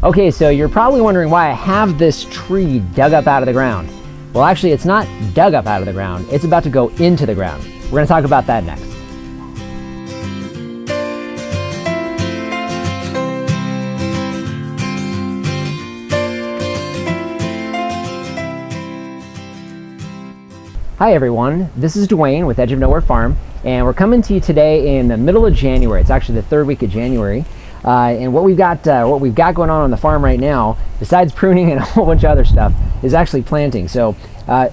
Okay, so you're probably wondering why I have this tree dug up out of the ground. Well, actually, it's not dug up out of the ground. It's about to go into the ground. We're going to talk about that next. Hi everyone, this is Dwayne with Edge of Nowhere Farm, and we're coming to you today in the middle of January. It's actually the third week of January. And what we've got going on the farm right now, besides pruning and a whole bunch of other stuff, is actually planting. So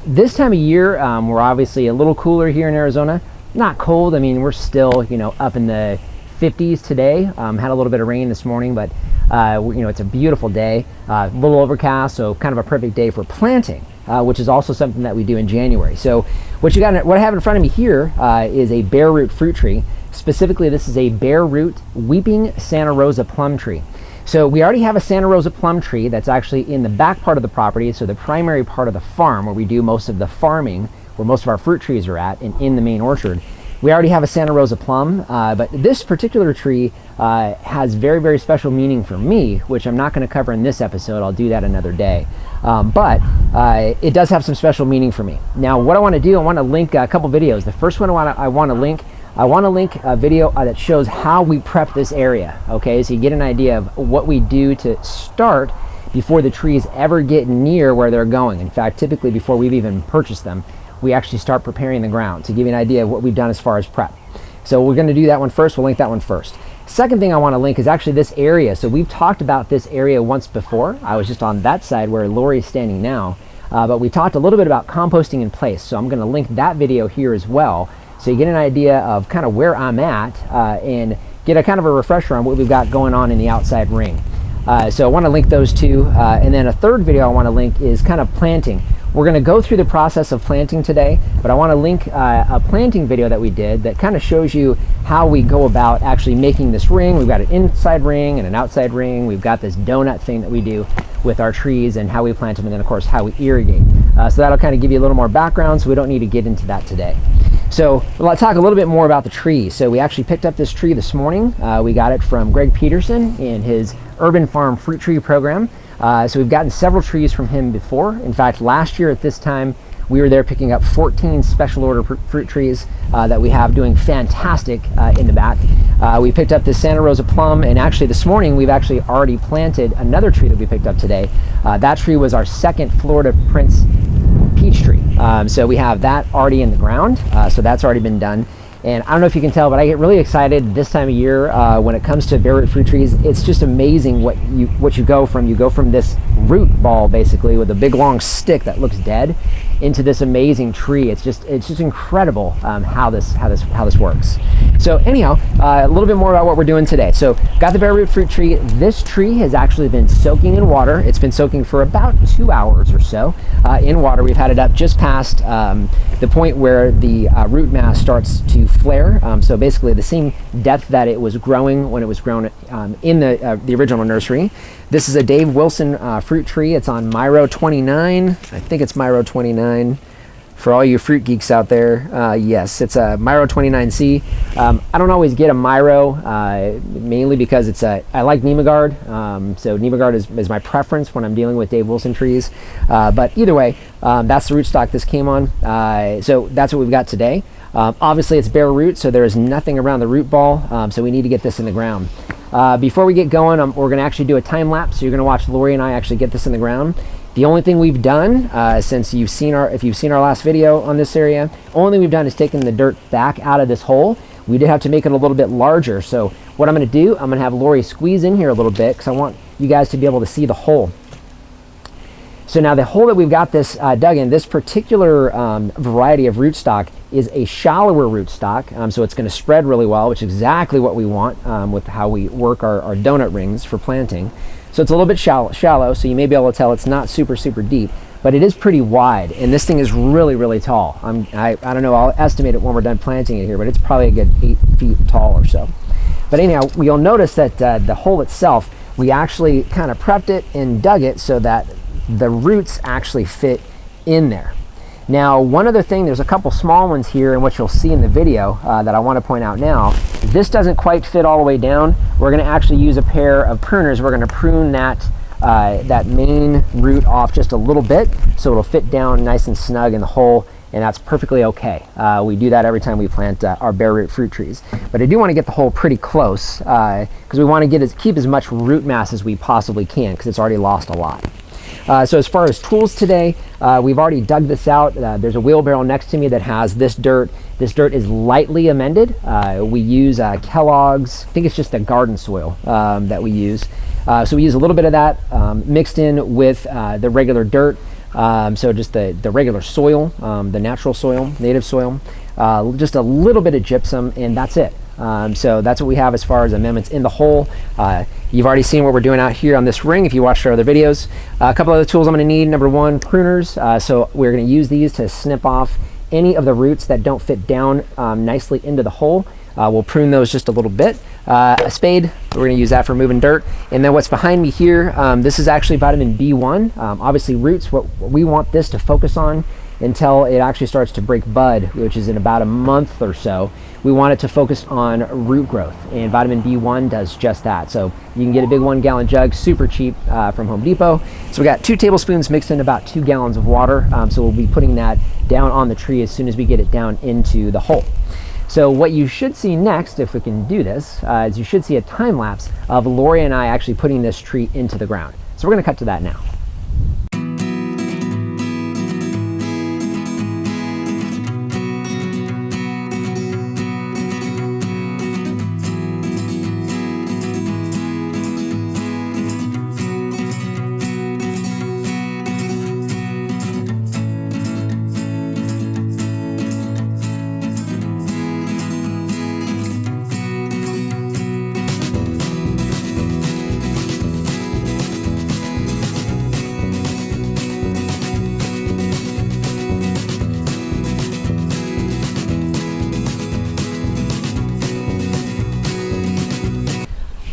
this time of year, we're obviously a little cooler here in Arizona. Not cold. I mean, we're still up in the 50s today. Had a little bit of rain this morning, but it's a beautiful day. A little overcast, so kind of a perfect day for planting, which is also something that we do in January. So what I have in front of me here is a bare root fruit tree. Specifically, this is a bare root Weeping Santa Rosa plum tree. So we already have a Santa Rosa plum tree that's actually in the back part of the property, so the primary part of the farm where we do most of the farming, where most of our fruit trees are at, and in the main orchard. We already have a Santa Rosa plum, but this particular tree has very, very special meaning for me, which I'm not going to cover in this episode. I'll do that another day. But it does have some special meaning for me. Now, what I want to do, I want to link a couple videos. The first one I want to link a video that shows how we prep this area, okay? So you get an idea of what we do to start before the trees ever get near where they're going. In fact, typically before we've even purchased them, we actually start preparing the ground to give you an idea of what we've done as far as prep. So we're going to do that one first. We'll link that one first. Second thing I want to link is actually this area. So we've talked about this area once before. I was just on that side where Lori is standing now, but we talked a little bit about composting in place. So I'm going to link that video here as well, so you get an idea of kind of where I'm at and get a kind of a refresher on what we've got going on in the outside ring. So I want to link those two. And then a third video I want to link is kind of planting. We're going to go through the process of planting today, but I want to link a planting video that we did that kind of shows you how we go about actually making this ring. We've got an inside ring and an outside ring. We've got this donut thing that we do with our trees and how we plant them, and then of course how we irrigate. So that'll kind of give you a little more background, so we don't need to get into that today. So let's talk a little bit more about the tree. So we actually picked up this tree this morning. We got it from Greg Peterson in his Urban Farm Fruit Tree Program. So we've gotten several trees from him before. In fact, last year at this time, we were there picking up 14 special order fruit trees that we have doing fantastic in the back. We picked up this Santa Rosa plum, and actually this morning we've actually already planted another tree that we picked up today. That tree was our second Florida Prince peach tree. So we have that already in the ground, so that's already been done. And I don't know if you can tell, but I get really excited this time of year when it comes to bare root fruit trees. It's just amazing what you go from. You go from this root ball basically with a big long stick that looks dead into this amazing tree. It's just incredible how this works. So anyhow, a little bit more about what we're doing today. So got the bare root fruit tree. This tree has actually been soaking in water. It's been soaking for about 2 hours or so in water. We've had it up just past the point where the root mass starts to flare. So basically the same depth that it was growing when it was grown in the original nursery. This is a Dave Wilson fruit tree. It's on Myro 29. I think it's Myro 29 for all you fruit geeks out there. Yes, it's a Myro 29C. I don't always get a Myro, mainly because I like Nemagard. So Nemagard is my preference when I'm dealing with Dave Wilson trees. But either way, that's the rootstock this came on. So that's what we've got today. Obviously it's bare root, so there is nothing around the root ball, so we need to get this in the ground. Before we get going, we're going to actually do a time lapse, so you're going to watch Lori and I actually get this in the ground. The only thing we've done, if you've seen our last video on this area, only thing we've done is taken the dirt back out of this hole. We did have to make it a little bit larger, so what I'm going to do, I'm going to have Lori squeeze in here a little bit because I want you guys to be able to see the hole. So now the hole that we've got this dug in, this particular variety of rootstock is a shallower rootstock, so it's going to spread really well, which is exactly what we want with how we work our donut rings for planting. So it's a little bit shallow, so you may be able to tell it's not super deep, but it is pretty wide, and this thing is really tall. I don't know, I'll estimate it when we're done planting it here, but it's probably a good 8 feet tall or so. But anyhow, you'll notice that the hole itself, we actually kind of prepped it and dug it so that the roots actually fit in there. Now, one other thing, there's a couple small ones here, and what you'll see in the video that I want to point out now. this doesn't quite fit all the way down, we're going to actually use a pair of pruners. We're going to prune that that main root off just a little bit so it'll fit down nice and snug in the hole, and that's perfectly okay. We do that every time we plant our bare root fruit trees. But I do want to get the hole pretty close because we want to keep as much root mass as we possibly can because it's already lost a lot. So as far as tools today, we've already dug this out. There's a wheelbarrow next to me that has this dirt. This dirt is lightly amended. We use Kellogg's, I think it's just the garden soil that we use. So we use a little bit of that mixed in with the regular dirt. So just the regular soil, the natural soil, native soil, just a little bit of gypsum, and that's it. So that's what we have as far as amendments in the hole. You've already seen what we're doing out here on this ring if you watched our other videos. A couple other tools I'm going to need. Number one, pruners. So we're going to use these to snip off any of the roots that don't fit down nicely into the hole. We'll prune those just a little bit. A spade, we're going to use that for moving dirt. And then what's behind me here, this is actually vitamin B1. Obviously roots, what we want this to focus on until it actually starts to break bud, which is in about a month or so. We want it to focus on root growth, and vitamin B1 does just that. So you can get a big 1 gallon jug, super cheap from Home Depot. So we got 2 tablespoons mixed in about 2 gallons of water. So we'll be putting that down on the tree as soon as we get it down into the hole. So what you should see next, if we can do this, is you should see a time lapse of Lori and I actually putting this tree into the ground. So we're going to cut to that now.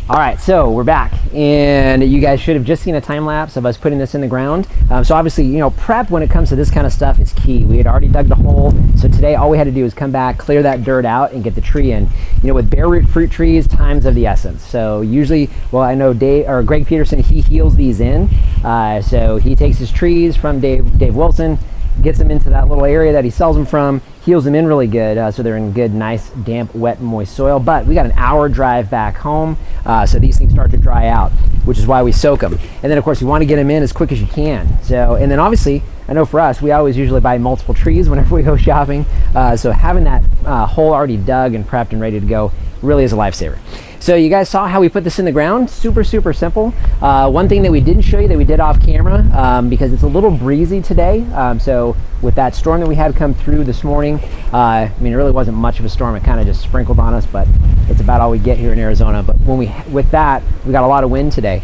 All right, so we're back, and you guys should have just seen a time lapse of us putting this in the ground. So obviously, you know, prep when it comes to this kind of stuff is key. We had already dug the hole, so today all we had to do was come back, clear that dirt out, and get the tree in. You know, with bare root fruit trees, time's of the essence. So usually, well, I know Greg Peterson, he heels these in. So he takes his trees from Dave Wilson, gets them into that little area that he sells them from, heals them in really good, so they're in good, nice, damp, wet, moist soil. But we got an hour drive back home, so these things start to dry out, which is why we soak them. And then of course you want to get them in as quick as you can. So, and then obviously, I know for us, we always usually buy multiple trees whenever we go shopping. So having that hole already dug and prepped and ready to go really is a lifesaver. So you guys saw how we put this in the ground. Super, super simple. One thing that we didn't show you that we did off camera, because it's a little breezy today. So with that storm that we had come through this morning, I mean, it really wasn't much of a storm. It kind of just sprinkled on us, but it's about all we get here in Arizona. But with that, we got a lot of wind today.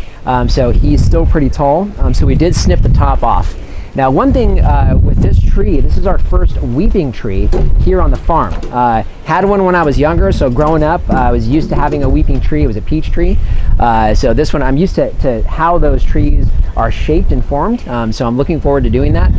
So he's still pretty tall. So we did snip the top off. Now, one thing with this tree, this is our first weeping tree here on the farm. Had one when I was younger, so growing up, I was used to having a weeping tree. It was a peach tree. So this one, I'm used to how those trees are shaped and formed, so I'm looking forward to doing that.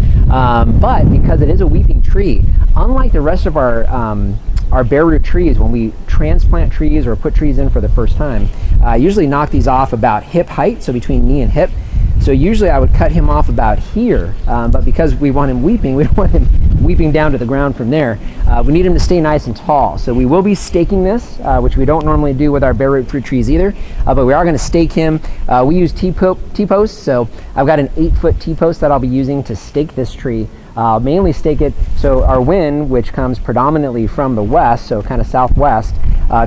But because it is a weeping tree, unlike the rest of our bare root trees, when we transplant trees or put trees in for the first time, I usually knock these off about hip height, so between knee and hip. So usually I would cut him off about here, but because we want him weeping, we don't want him weeping down to the ground from there. We need him to stay nice and tall. So we will be staking this, which we don't normally do with our bare root fruit trees either, but we are going to stake him. We use T-posts, so I've got an 8-foot T-post that I'll be using to stake this tree. Mainly stake it so our wind, which comes predominantly from the west, so kind of southwest,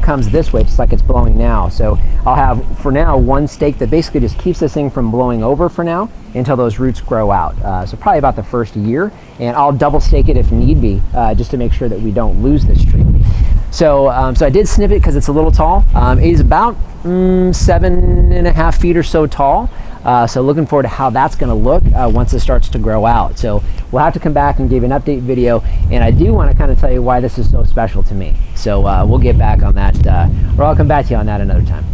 comes this way, just like it's blowing now. So I'll have, for now, one stake that basically just keeps this thing from blowing over for now until those roots grow out. So probably about the first year, and I'll double stake it if need be, just to make sure that we don't lose this tree. So, so I did snip it because it's a little tall. It is about 7.5 feet or so tall. So looking forward to how that's going to look once it starts to grow out. So we'll have to come back and give an update video, and I do want to kind of tell you why this is so special to me. So we'll get back on that, or I'll come back to you on that another time.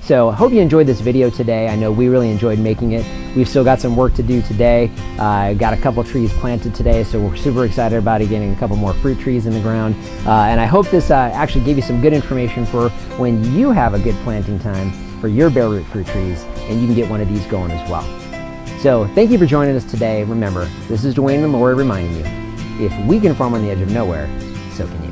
So I hope you enjoyed this video today. I know we really enjoyed making it. We've still got some work to do today. Got a couple trees planted today, so we're super excited about it, getting a couple more fruit trees in the ground. And I hope this actually gave you some good information for when you have a good planting time for your bare root fruit trees, and you can get one of these going as well. So thank you for joining us today. Remember, this is Dwayne and Lori reminding you, if we can farm on the edge of nowhere, so can you.